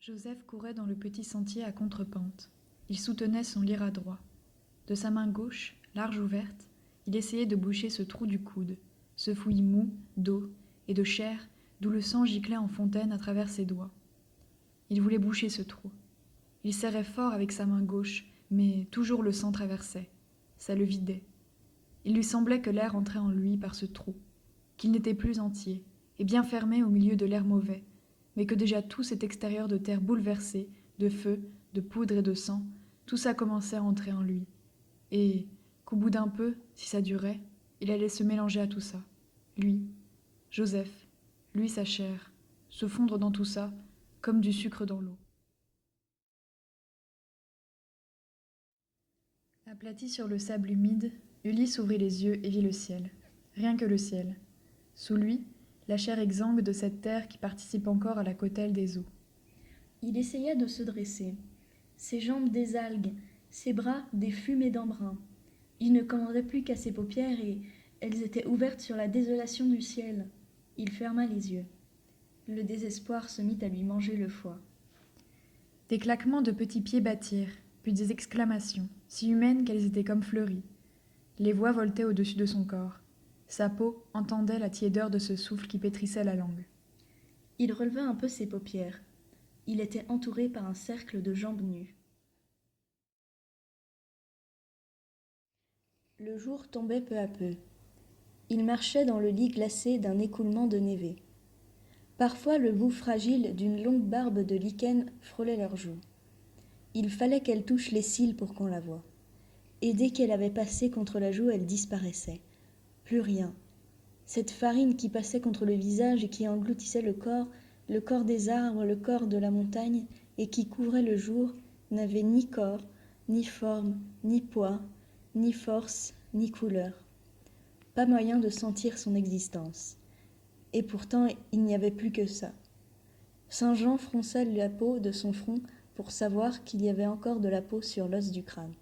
Joseph courait dans le petit sentier à contre-pente. Il soutenait son lyre droit. De sa main gauche, large ouverte, il essayait de boucher ce trou du coude, ce fouillis mou d'eau et de chair d'où le sang giclait en fontaine à travers ses doigts. Il voulait boucher ce trou. Il serrait fort avec sa main gauche, mais toujours le sang traversait. Ça le vidait. Il lui semblait que l'air entrait en lui par ce trou, qu'il n'était plus entier, et bien fermé au milieu de l'air mauvais, mais que déjà tout cet extérieur de terre bouleversée, de feu, de poudre et de sang, tout ça commençait à entrer en lui. Et qu'au bout d'un peu, si ça durait, il allait se mélanger à tout ça. Lui, Joseph, lui sa chair, se fondre dans tout ça, comme du sucre dans l'eau. Aplati sur le sable humide, Ulysse ouvrit les yeux et vit le ciel. Rien que le ciel. Sous lui, la chair exsangue de cette terre qui participe encore à la cautèle des eaux. Il essaya de se dresser. Ses jambes des algues, ses bras des fumées d'embrun. Il ne commandait plus qu'à ses paupières et elles étaient ouvertes sur la désolation du ciel. Il ferma les yeux. Le désespoir se mit à lui manger le foie. Des claquements de petits pieds battirent, puis des exclamations, si humaines qu'elles étaient comme fleuries. Les voix voltaient au-dessus de son corps. Sa peau entendait la tiédeur de ce souffle qui pétrissait la langue. Il releva un peu ses paupières. Il était entouré par un cercle de jambes nues. Le jour tombait peu à peu. Il marchait dans le lit glacé d'un écoulement de névé. Parfois le bout fragile d'une longue barbe de lichen frôlait leurs joues. Il fallait qu'elle touche les cils pour qu'on la voie. Et dès qu'elle avait passé contre la joue, elle disparaissait. Plus rien. Cette farine qui passait contre le visage et qui engloutissait le corps des arbres, le corps de la montagne, et qui couvrait le jour, n'avait ni corps, ni forme, ni poids, ni force, ni couleur. Pas moyen de sentir son existence. Et pourtant, il n'y avait plus que ça. Saint Jean fronça la peau de son front pour savoir qu'il y avait encore de la peau sur l'os du crâne.